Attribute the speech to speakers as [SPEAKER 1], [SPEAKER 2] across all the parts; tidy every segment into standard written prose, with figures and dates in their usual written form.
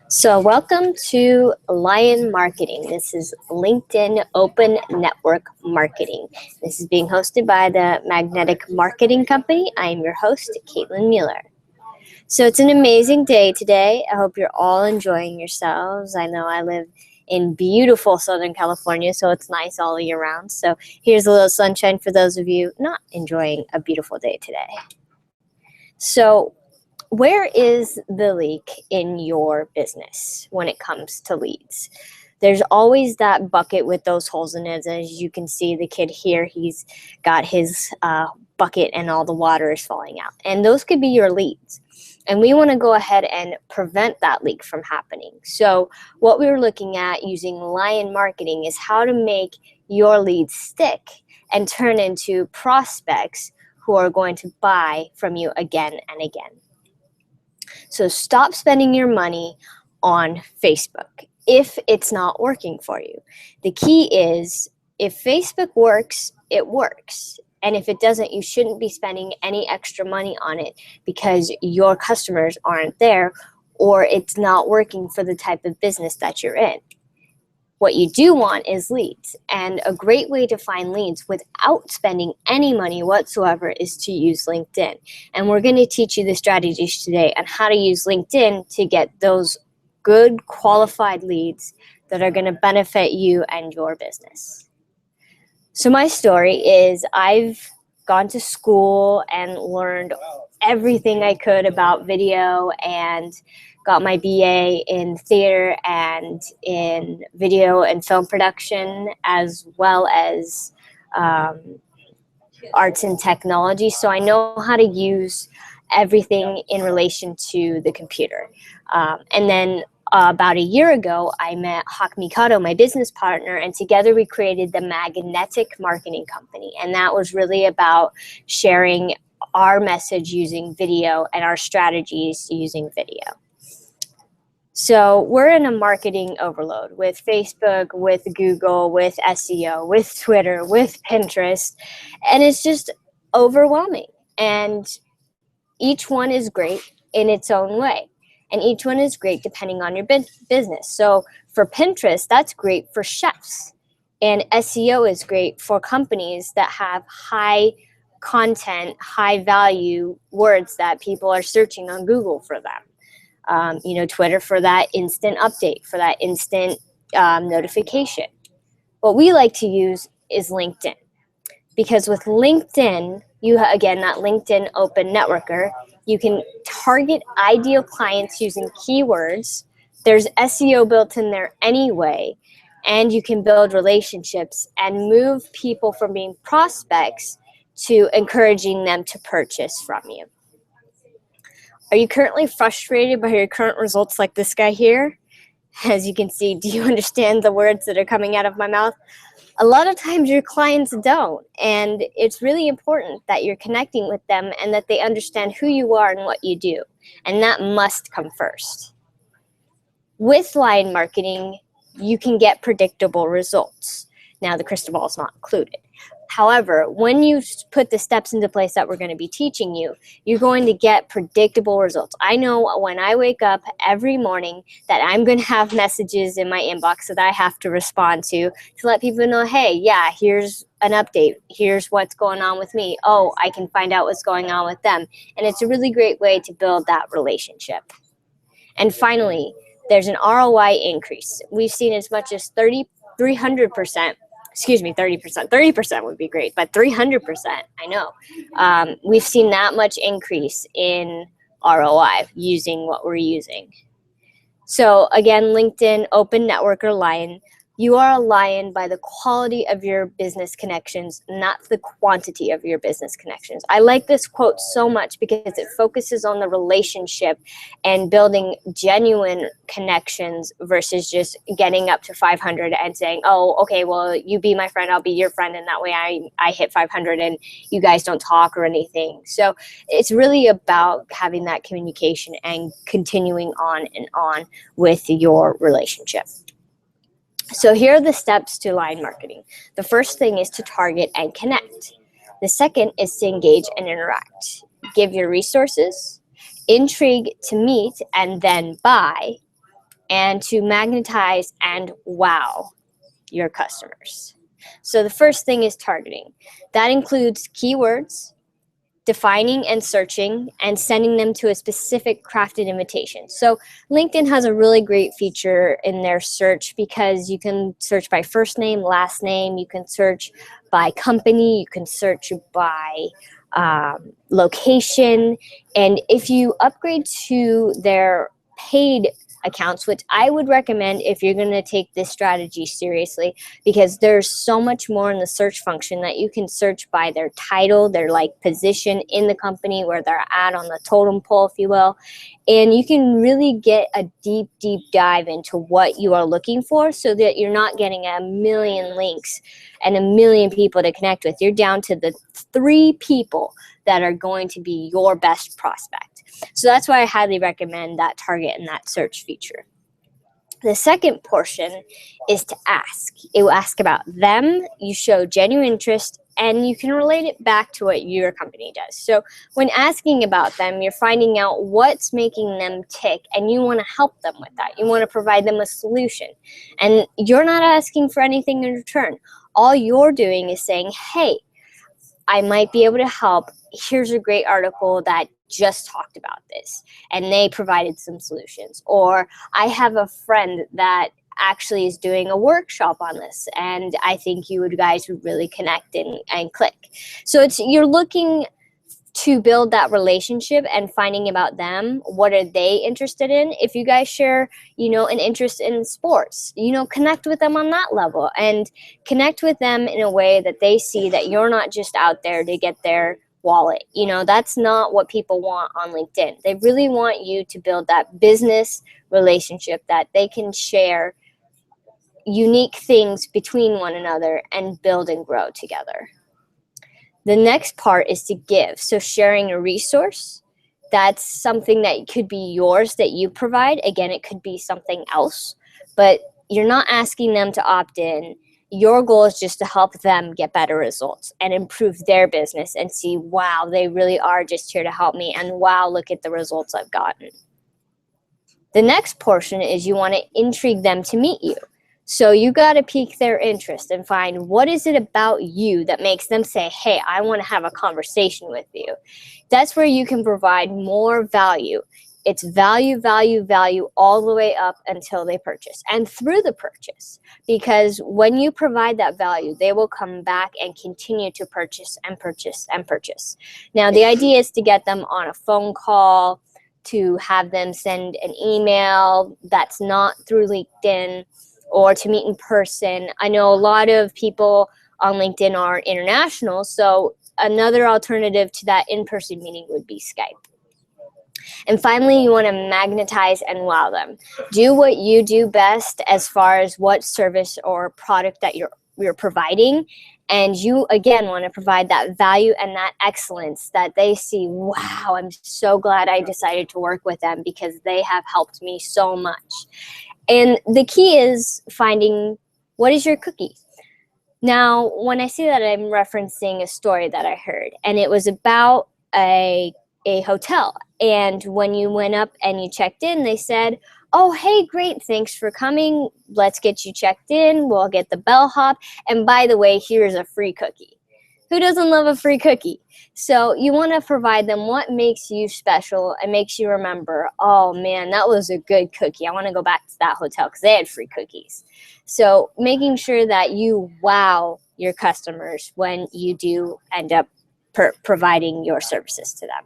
[SPEAKER 1] So, welcome to Lion Marketing. This is LinkedIn Open Network Marketing. This is being hosted by the Magnetic Marketing Company. I am your host, Caitlin Mueller. So, it's an amazing day today. I hope you're all enjoying yourselves. I know I live in beautiful Southern California, so it's nice all year round. So, here's a little sunshine for those of you not enjoying a beautiful day today. So, where is the leak in your business when it comes to leads? There's always that bucket with those holes in it. As you can see, the kid here, he's got his bucket and all the water is falling out. And those could be your leads. And we want to go ahead and prevent that leak from happening. So what we're looking at using Lion Marketing is how to make your leads stick and turn into prospects who are going to buy from you again and again. So stop spending your money on Facebook if it's not working for you. The key is if Facebook works, it works. And if it doesn't, you shouldn't be spending any extra money on it because your customers aren't there or it's not working for the type of business that you're in. What you do want is leads, and a great way to find leads without spending any money whatsoever is to use LinkedIn. And we're going to teach you the strategies today on how to use LinkedIn to get those good qualified leads that are going to benefit you and your business. So my story is I've gone to school and learned everything I could about video and got my BA in theater and in video and film production, as well as arts and technology. So I know how to use everything in relation to the computer. And then about a year ago, I met Hawk Mikado, my business partner, and together we created the Magnetic Marketing Company. And that was really about sharing our message using video and our strategies using video. So we're in a marketing overload with Facebook, with Google, with SEO, with Twitter, with Pinterest, and it's just overwhelming. And each one is great in its own way. And each one is great depending on your business. So for Pinterest, that's great for chefs. And SEO is great for companies that have high content, high value words that people are searching on Google for them. Twitter for that instant update, for that instant notification. What we like to use is LinkedIn, because with LinkedIn, that LinkedIn Open Networker, you can target ideal clients using keywords. There's SEO built in there anyway, and you can build relationships and move people from being prospects to encouraging them to purchase from you. Are you currently frustrated by your current results like this guy here? As you can see, do you understand the words that are coming out of my mouth? A lot of times your clients don't, and it's really important that you're connecting with them and that they understand who you are and what you do, and that must come first. With Lion Marketing, you can get predictable results. Now, the crystal ball is not included. However, when you put the steps into place that we're going to be teaching you, you're going to get predictable results. I know when I wake up every morning that I'm going to have messages in my inbox that I have to respond to let people know, hey, yeah, here's an update. Here's what's going on with me. Oh, I can find out what's going on with them. And it's a really great way to build that relationship. And finally, there's an ROI increase. We've seen as much as 300%. 30% would be great, but 300%, I know. We've seen that much increase in ROI using what we're using. So again, LinkedIn Open Networker Lion. You are a lion by the quality of your business connections, not the quantity of your business connections. I like this quote so much because it focuses on the relationship and building genuine connections versus just getting up to 500 and saying, oh, okay, well, you be my friend, I'll be your friend, and that way I hit 500 and you guys don't talk or anything. So it's really about having that communication and continuing on and on with your relationship. So here are the steps to Lion Marketing. The first thing is to target and connect. The second is to engage and interact. Give your resources, intrigue to meet and then buy, and to magnetize and wow your customers. So the first thing is targeting. That includes keywords, defining and searching, and sending them to a specific crafted invitation. So LinkedIn has a really great feature in their search because you can search by first name, last name, you can search by company, you can search by location, and if you upgrade to their paid accounts, which I would recommend if you're going to take this strategy seriously, because there's so much more in the search function that you can search by their title, their like position in the company, where they're at on the totem pole, if you will, and you can really get a deep dive into what you are looking for, so that you're not getting a million links and a million people to connect with. You're down to the 3 people that are going to be your best prospect. So that's why I highly recommend that target and that search feature. The second portion is to ask. It will ask about them. You show genuine interest, and you can relate it back to what your company does. So when asking about them, you're finding out what's making them tick, and you want to help them with that. You want to provide them a solution. And you're not asking for anything in return. All you're doing is saying, hey, I might be able to help. Here's a great article that just talked about this, and they provided some solutions. Or I have a friend that actually is doing a workshop on this, and I think you guys would really connect and click. So you're looking to build that relationship and finding about them. What are they interested in? If you guys share, an interest in sports, connect with them on that level, and connect with them in a way that they see that you're not just out there to get their wallet. That's not what people want on LinkedIn. They really want you to build that business relationship, that they can share unique things between one another and build and grow together. The next part is to give. So sharing a resource, that's something that could be yours that you provide. Again, it could be something else, but you're not asking them to opt in. Your goal is just to help them get better results and improve their business and see, wow, they really are just here to help me, and wow, look at the results I've gotten. The next portion is you want to intrigue them to meet you. So you got to pique their interest and find, what is it about you that makes them say, hey, I want to have a conversation with you. That's where you can provide more value. It's value, value, value all the way up until they purchase and through the purchase. Because when you provide that value, they will come back and continue to purchase and purchase and purchase. Now, the idea is to get them on a phone call, to have them send an email that's not through LinkedIn, or to meet in person. I know a lot of people on LinkedIn are international, so another alternative to that in-person meeting would be Skype. And finally, you want to magnetize and wow them. Do what you do best as far as what service or product that you're providing. And you, again, want to provide that value and that excellence that they see, wow, I'm so glad I decided to work with them because they have helped me so much. And the key is finding, what is your cookie? Now, when I say that, I'm referencing a story that I heard, and it was about a hotel. And when you went up and you checked in, they said, oh, hey, great, thanks for coming. Let's get you checked in. We'll get the bellhop. And by the way, here's a free cookie. Who doesn't love a free cookie? So you want to provide them what makes you special and makes you remember, oh man, that was a good cookie. I want to go back to that hotel because they had free cookies. So making sure that you wow your customers when you do end up providing your services to them.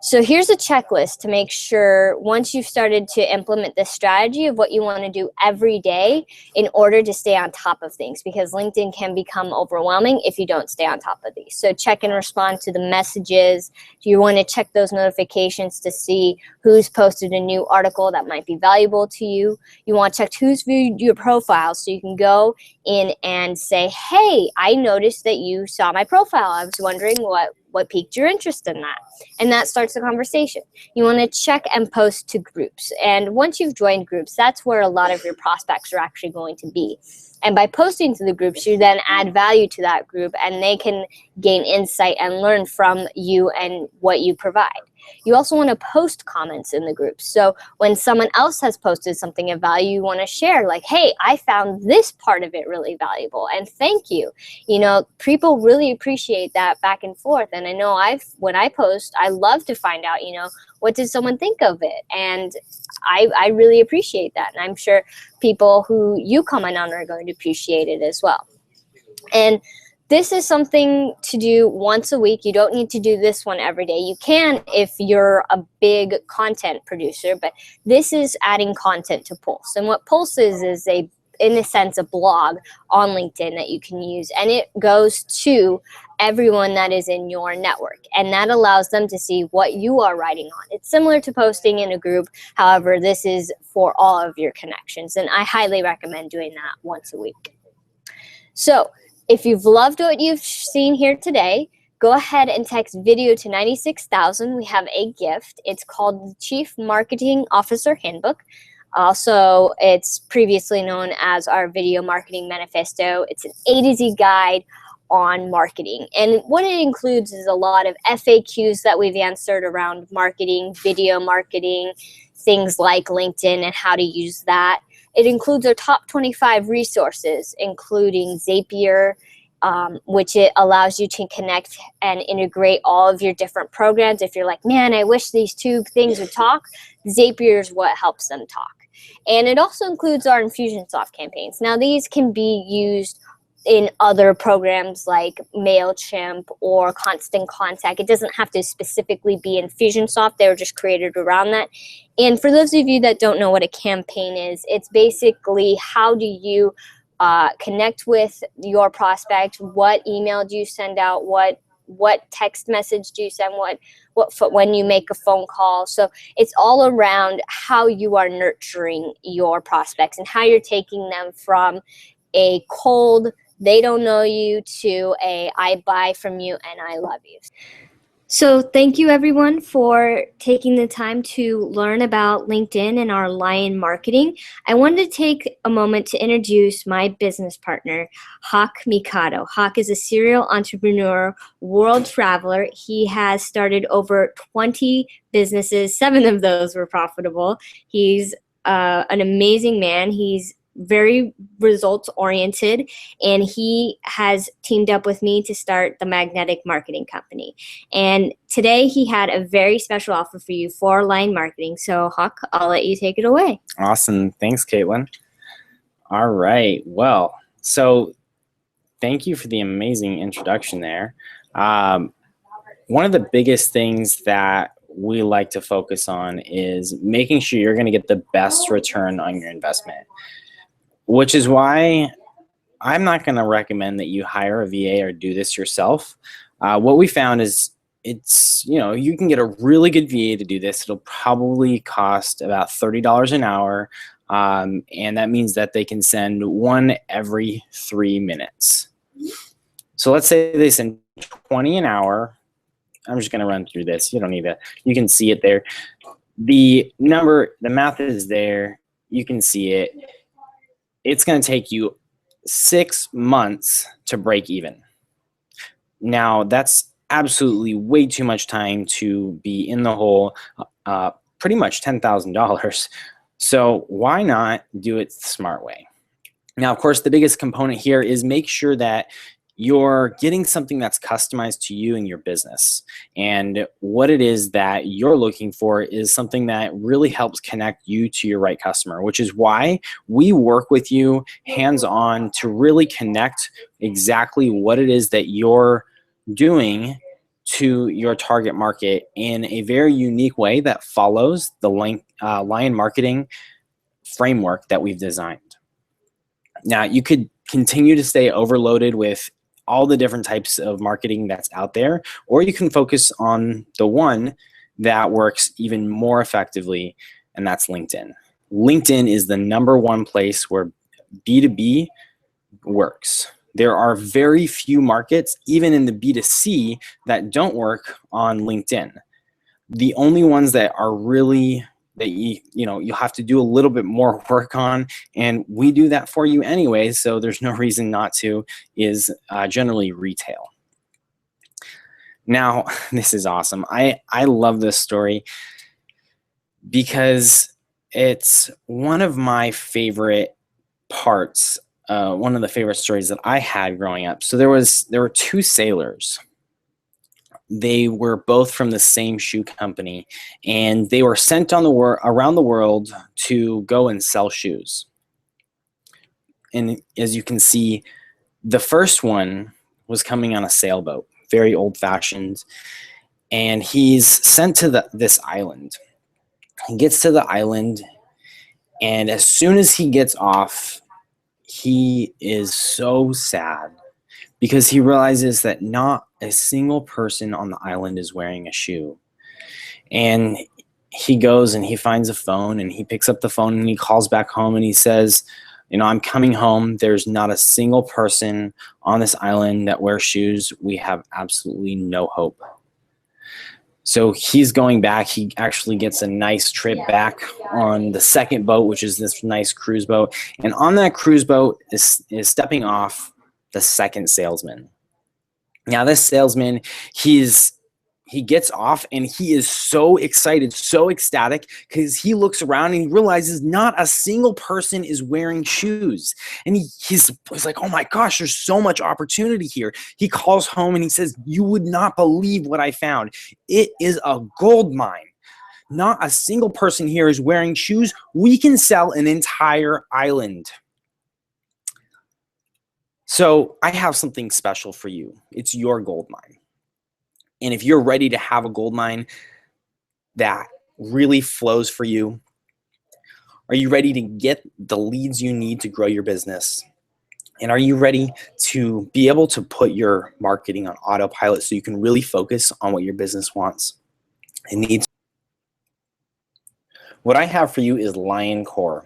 [SPEAKER 1] So here's a checklist to make sure once you've started to implement this strategy of what you want to do every day in order to stay on top of things, because LinkedIn can become overwhelming if you don't stay on top of these. So check and respond to the messages. You want to check those notifications to see who's posted a new article that might be valuable to you. You want to check who's viewed your profile so you can go in and say, hey, I noticed that you saw my profile. I was wondering what piqued your interest in that. And that starts the conversation. You want to check and post to groups. And once you've joined groups, that's where a lot of your prospects are actually going to be. And by posting to the groups, you then add value to that group, and they can gain insight and learn from you and what you provide. You also want to post comments in the group. So when someone else has posted something of value, you want to share like, hey, I found this part of it really valuable and thank you. You know, people really appreciate that back and forth. And I know when I post, I love to find out, you know, what did someone think of it? And I really appreciate that. And I'm sure people who you comment on are going to appreciate it as well. And this is something to do once a week. You don't need to do this one every day. You can if you're a big content producer, but this is adding content to Pulse. And what Pulse is in a sense, a blog on LinkedIn that you can use. And it goes to everyone that is in your network. And that allows them to see what you are writing on. It's similar to posting in a group. However, this is for all of your connections. And I highly recommend doing that once a week. So if you've loved what you've seen here today, go ahead and text video to 96,000. We have a gift. It's called the Chief Marketing Officer Handbook. Also, it's previously known as our Video Marketing Manifesto. It's an A to Z guide on marketing. And what it includes is a lot of FAQs that we've answered around marketing, video marketing, things like LinkedIn and how to use that. It includes our top 25 resources, including Zapier, which it allows you to connect and integrate all of your different programs. If you're like, man, I wish these two things would talk, Zapier is what helps them talk. And it also includes our Infusionsoft campaigns. Now, these can be used in other programs like MailChimp or Constant Contact. It doesn't have to specifically be Infusionsoft. They were just created around that. And for those of you that don't know what a campaign is, it's basically how do you connect with your prospect, what email do you send out, what text message do you send, when you make a phone call. So it's all around how you are nurturing your prospects and how you're taking them from a cold, they don't know you, to a I buy from you and I love you. So thank you everyone for taking the time to learn about LinkedIn and our Lion Marketing. I wanted to take a moment to introduce my business partner, Hawk Mikado. Hawk is a serial entrepreneur, world traveler. He has started over 20 businesses. 7 of those were profitable. He's an amazing man. He's very results oriented, and he has teamed up with me to start the Magnetic Marketing Company. And today he had a very special offer for you for Lion Marketing. So Hawk, I'll let you take it away.
[SPEAKER 2] Awesome. Thanks, Caitlin. All right. Well, so thank you for the amazing introduction there. One of the biggest things that we like to focus on is making sure you're going to get the best return on your investment, which is why I'm not going to recommend that you hire a VA or do this yourself. What we found is you can get a really good VA to do this. It'll probably cost about $30 an hour. And that means that they can send one every 3 minutes. So let's say they send 20 an hour. I'm just going to run through this. You don't need to, you can see it there. The math is there. You can see it. It's going to take you 6 months to break even. Now, that's absolutely way too much time to be in the hole, pretty much $10,000. So why not do it the smart way? Now, of course, the biggest component here is make sure that you're getting something that's customized to you and your business. And what it is that you're looking for is something that really helps connect you to your right customer, which is why we work with you hands-on to really connect exactly what it is that you're doing to your target market in a very unique way that follows the Lion Marketing framework that we've designed. Now, you could continue to stay overloaded with all the different types of marketing that's out there, or you can focus on the one that works even more effectively, and that's LinkedIn. LinkedIn is the #1 place where B2B works. There are very few markets, even in the B2C, that don't work on LinkedIn. The only ones that are really that you'll have to do a little bit more work on, and we do that for you anyway, so there's no reason not to, is generally retail. Now, this is awesome. I love this story because it's one of my favorite parts, one of the favorite stories that I had growing up. So there were two sailors. They were both from the same shoe company, and they were sent on around the world to go and sell shoes. And as you can see, the first one was coming on a sailboat, very old-fashioned, and he's sent to this island. He gets to the island, and as soon as he gets off, he is so sad because he realizes that not a single person on the island is wearing a shoe. And he goes and he finds a phone, and he picks up the phone and he calls back home and he says, I'm coming home. There's not a single person on this island that wears shoes. We have absolutely no hope. So he's going back. He actually gets a nice trip back on the second boat, which is this nice cruise boat. And on that cruise boat is stepping off the second salesman. Now this salesman, he gets off and he is so excited, so ecstatic, because he looks around and he realizes not a single person is wearing shoes. And he's like, oh my gosh, there's so much opportunity here. He calls home and he says, you would not believe what I found. It is a gold mine. Not a single person here is wearing shoes. We can sell an entire island. So I have something special for you. It's your gold mine. And if you're ready to have a gold mine that really flows for you, are you ready to get the leads you need to grow your business? And are you ready to be able to put your marketing on autopilot so you can really focus on what your business wants and needs? What I have for you is Lion Core.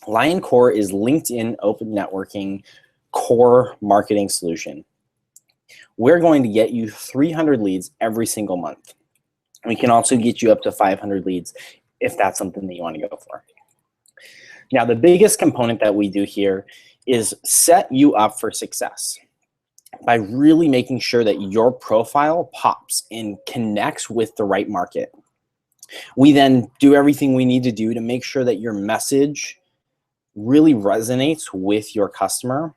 [SPEAKER 2] Lion Core is LinkedIn Open Networking core marketing solution. We're going to get you 300 leads every single month. We can also get you up to 500 leads if that's something that you want to go for. Now, the biggest component that we do here is set you up for success by really making sure that your profile pops and connects with the right market. We then do everything we need to do to make sure that your message really resonates with your customer,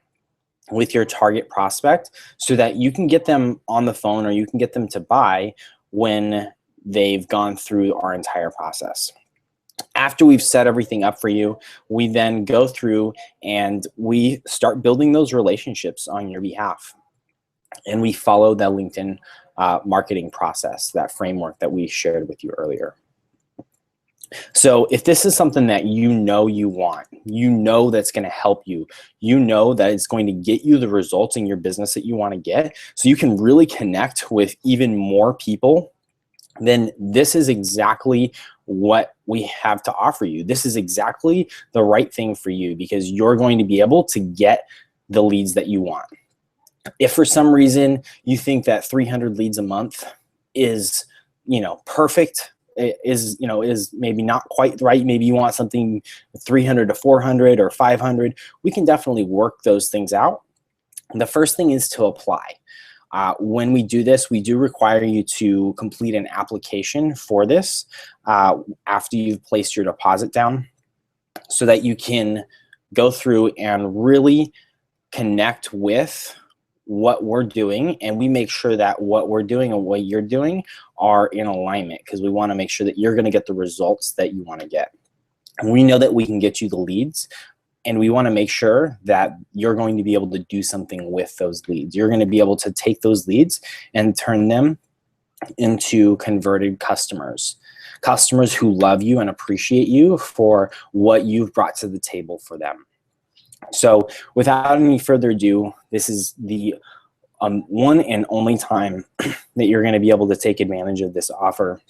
[SPEAKER 2] with your target prospect, so that you can get them on the phone or you can get them to buy when they've gone through our entire process. After we've set everything up for you, we then go through and we start building those relationships on your behalf. And we follow the LinkedIn marketing process, that framework that we shared with you earlier. So if this is something that you want, that's going to help you, that it's going to get you the results in your business that you want to get, so you can really connect with even more people, then this is exactly what we have to offer you. This is exactly the right thing for you, because you're going to be able to get the leads that you want. If for some reason you think that 300 leads a month is, perfect, is maybe not quite right, maybe you want something 300 to 400 or 500, we can definitely work those things out. The first thing is to apply. When we do this, we do require you to complete an application for this after you've placed your deposit down, so that you can go through and really connect with what we're doing, and we make sure that what we're doing and what you're doing are in alignment, because we want to make sure that you're going to get the results that you want to get. And we know that we can get you the leads, and we want to make sure that you're going to be able to do something with those leads. You're going to be able to take those leads and turn them into converted customers who love you and appreciate you for what you've brought to the table for them. So without any further ado, this is the one and only time that you're going to be able to take advantage of this offer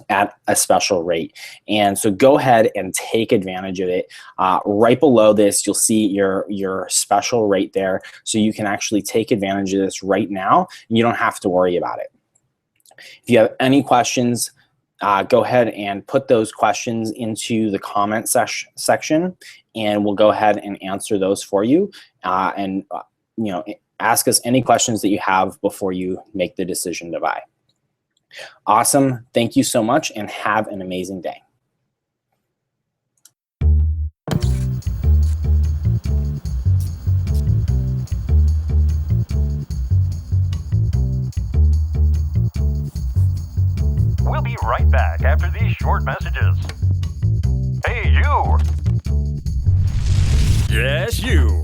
[SPEAKER 2] at a special rate. And so go ahead and take advantage of it. Right below this, you'll see your special rate there. So you can actually take advantage of this right now, and you don't have to worry about it. If you have any questions, go ahead and put those questions into the comment section, and we'll go ahead and answer those for you. ask us any questions that you have before you make the decision to buy. Awesome. Thank you so much and have an amazing day.
[SPEAKER 3] We'll be right back after these short messages. Hey, you! Yes, you!